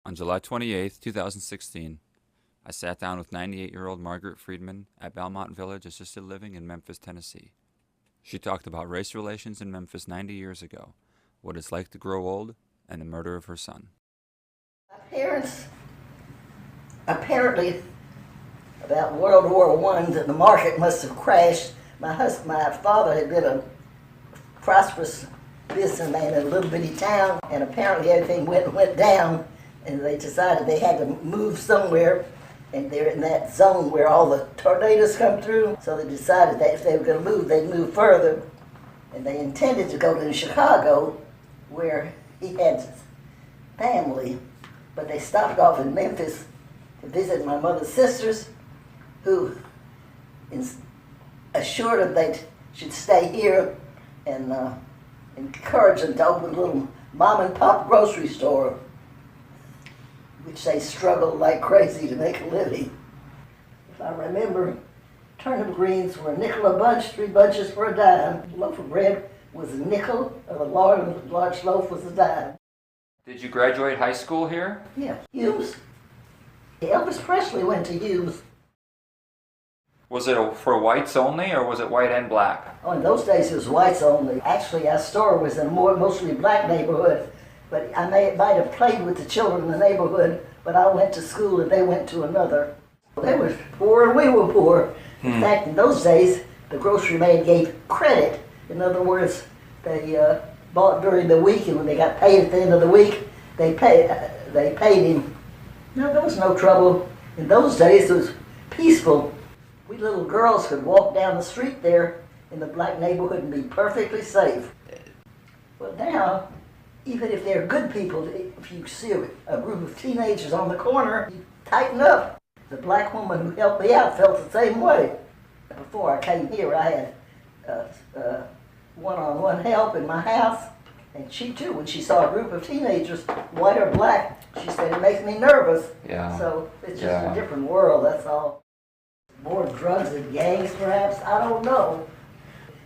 On July 28, 2016, I sat down with 98-year-old Margaret Friedman at Belmont Village Assisted Living in Memphis, Tennessee. She talked about race relations in Memphis 90 years ago, what it's like to grow old, and the murder of her son. My parents, apparently, about World War I, the market must have crashed. My father had been a prosperous businessman in a little bitty town, and apparently everything went down, and they decided they had to move somewhere, and they're in that zone where all the tornadoes come through, so they decided that if they were going to move, they'd move further, and they intended to go to Chicago, where he had his family, but they stopped off in Memphis to visit my mother's sisters, who assured them they should stay here and encouraged them to open a little mom and pop grocery store, which they struggled like crazy to make a living. If I remember, turnip greens were a nickel a bunch, 3 bunches for a dime. A loaf of bread was a nickel, and a large loaf was a dime. Did you graduate high school here? Yeah, Hughes. Elvis Presley went to Hughes. Was it for whites only, or was it white and black? Oh, in those days it was whites only. Actually, our store was in a mostly black neighborhood, but I might have played with the children in the neighborhood, but I went to school and they went to another. They were poor and we were poor. In fact, in those days, the grocery man gave credit. In other words, they bought during the week, and when they got paid at the end of the week, they paid him. No, there was no trouble. In those days, it was peaceful. We little girls could walk down the street there in the black neighborhood and be perfectly safe. But now, even if they're good people, if you see a group of teenagers on the corner, you tighten up. The black woman who helped me out felt the same way. Before I came here, I had one-on-one help in my house, and she too, when she saw a group of teenagers, white or black, she said, it makes me nervous. Yeah. So it's just a different world, that's all. More drugs and gangs, perhaps, I don't know.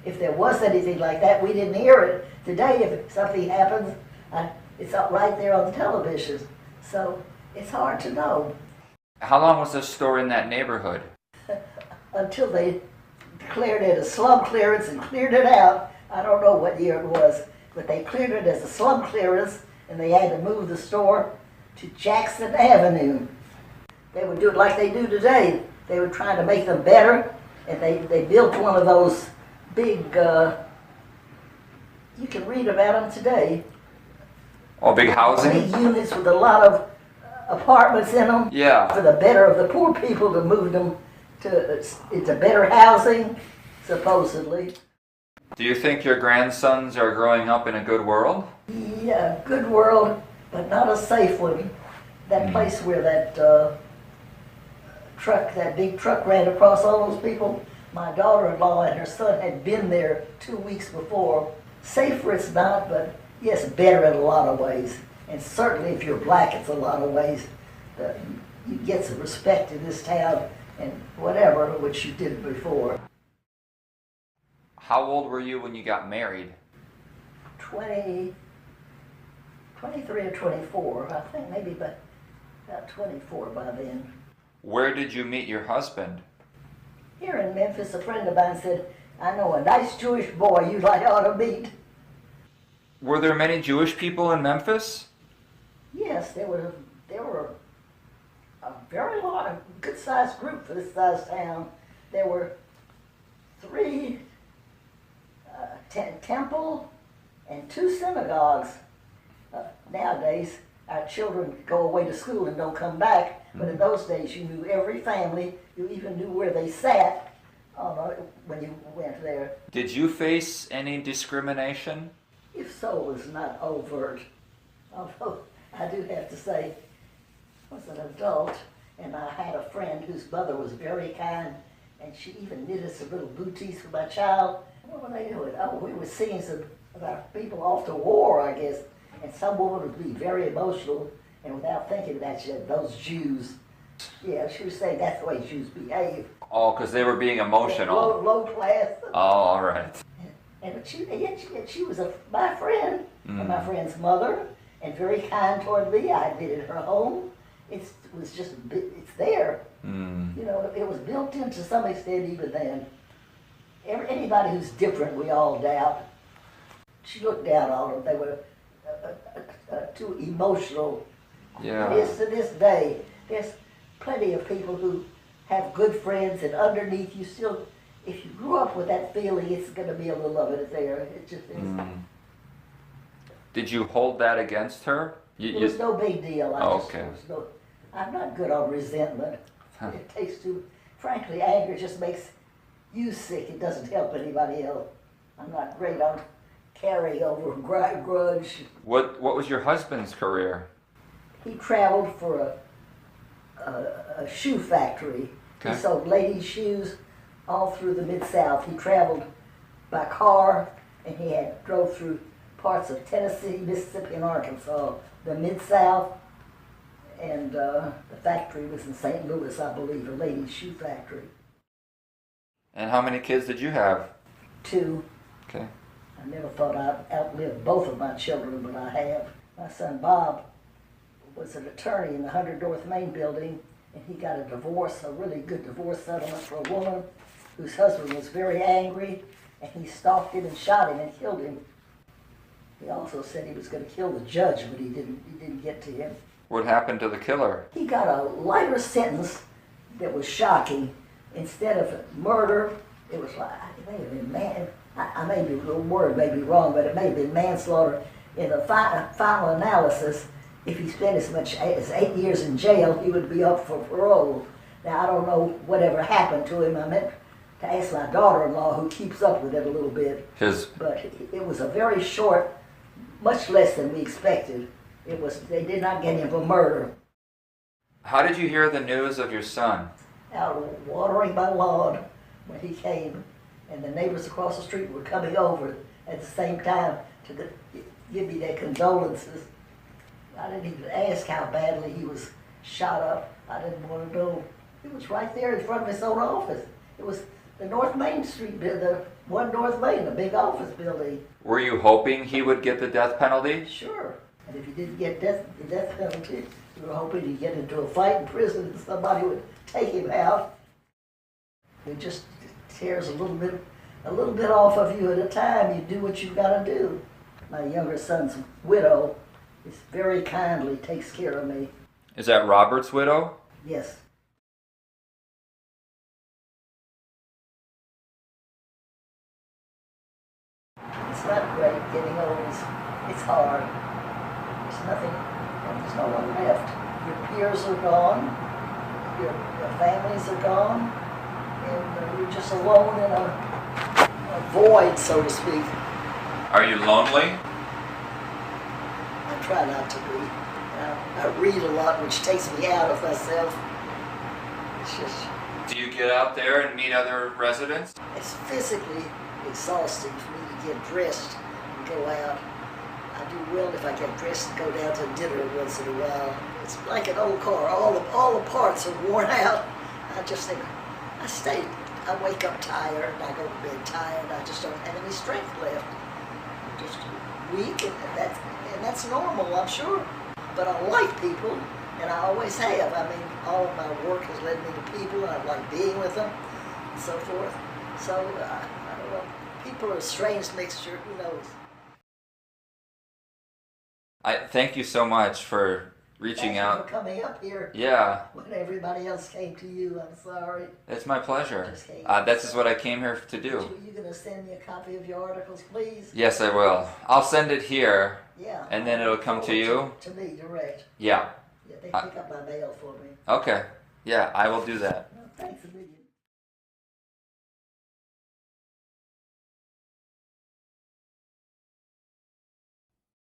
If there was anything like that, we didn't hear it. Today, if something happens, it's right there on the television. So it's hard to know. How long was this store in that neighborhood? Until they declared it a slum clearance and cleared it out. I don't know what year it was, but they cleared it as a slum clearance, and they had to move the store to Jackson Avenue. They would do it like they do today. They were trying to make them better, and they built one of those big, you can read about them today. Oh, big housing? Big units with a lot of apartments in them. Yeah. For the better of the poor people, to move them into better housing, supposedly. Do you think your grandsons are growing up in a good world? Yeah, good world, but not a safe one. That place where that big truck ran across all those people, my daughter-in-law and her son had been there 2 weeks before. Safer it's not, but yes, better in a lot of ways. And certainly if you're black, it's a lot of ways. You get some respect in this town and whatever, which you did before. How old were you when you got married? 23 or 24, I think maybe about 24 by then. Where did you meet your husband? Here in Memphis, a friend of mine said, I know a nice Jewish boy you might ought to meet. Were there many Jewish people in Memphis? Yes, there were a very good-sized group for this size town. There were 3 temple and 2 synagogues. Nowadays, our children go away to school and don't come back, but in those days you knew every family, you even knew where they sat when you went there. Did you face any discrimination? If so, it was not overt. Although I do have to say, I was an adult, and I had a friend whose mother was very kind, and she even knitted some little booties for my child. What were they doing? Oh, we were singing some about people off to war, I guess, and some woman would be very emotional, and without thinking that, she said, those Jews. Yeah, she was saying that's the way Jews behave. Oh, because they were being emotional. Low class. Oh, all right. And she was my friend, and my friend's mother, and very kind toward me. I visited her home. It was just, it's there. You know, it was built in to some extent even then. Anybody who's different, we all doubt. She looked down on them. They were too emotional. Yeah. It is to this day. There's plenty of people who have good friends, and underneath you still, if you grew up with that feeling, it's going to be a little of it there. It just is. Did you hold that against her? It was no big deal. Okay. I'm not good on resentment. It takes too, frankly, anger just makes you sick. It doesn't help anybody else. I'm not great on carry over grudge. What was your husband's career? He traveled for a shoe factory. Okay. He sold ladies' shoes all through the Mid-South. He traveled by car, and he drove through parts of Tennessee, Mississippi, and Arkansas, the Mid-South, and the factory was in St. Louis, I believe, a ladies' shoe factory. And how many kids did you have? 2. Okay. I never thought I'd outlive both of my children, but I have. My son Bob was an attorney in the 100 North Main building, and he got a divorce, a really good divorce settlement for a woman whose husband was very angry, and he stalked him and shot him and killed him. He also said he was going to kill the judge, but he didn't get to him. What happened to the killer? He got a lighter sentence that was shocking. Instead of murder, it was like, it may have been I may be, the word may be wrong, but it may have been manslaughter. In the final analysis, if he spent as much as 8 years in jail, he would be up for parole. Now, I don't know whatever happened to him. I meant to ask my daughter-in-law, who keeps up with it a little bit. But it was a very short, much less than we expected. They did not get him for murder. How did you hear the news of your son? Out watering my lawn when he came, and the neighbors across the street were coming over at the same time to give me their condolences. I didn't even ask how badly he was shot up. I didn't want to know. It was right there in front of his own office. It was the North Main Street, the 1 North Main, the big office building. Were you hoping he would get the death penalty? Sure. And if he didn't get the death penalty, we were hoping he'd get into a fight in prison and somebody would take him out. It just tears a little bit off of you at a time. You do what you've got to do. My younger son's widow is very kindly takes care of me. Is that Robert's widow? Yes. It's not great getting old. It's hard. There's nothing, there's no one left. Your peers are gone. Your families are gone. And you're just alone in a void, so to speak. Are you lonely? I try not to be. I read a lot, which takes me out of myself. It's just... Do you get out there and meet other residents? It's physically exhausting for me to get dressed and go out. I do well if I get dressed and go down to dinner once in a while. It's like an old car. All the parts are worn out. I just think, I wake up tired, and I go to bed tired. I just don't have any strength left. I'm just weak, and that's normal, I'm sure. But I like people, and I always have. I mean, all of my work has led me to people, and I like being with them, and so forth. So, I don't know. People are a strange mixture, who knows? I thank you so much for reaching out. Thank you for coming up here. Yeah. When everybody else came to you, I'm sorry. It's my pleasure. Just came. This is what I came here to do. You going to send me a copy of your articles, please? Yes, I will. I'll send it here. Yeah. And then it'll come to you? To me, direct. Yeah. Yeah, they pick up my mail for me. Okay. Yeah, I will do that. Well, thanks a million.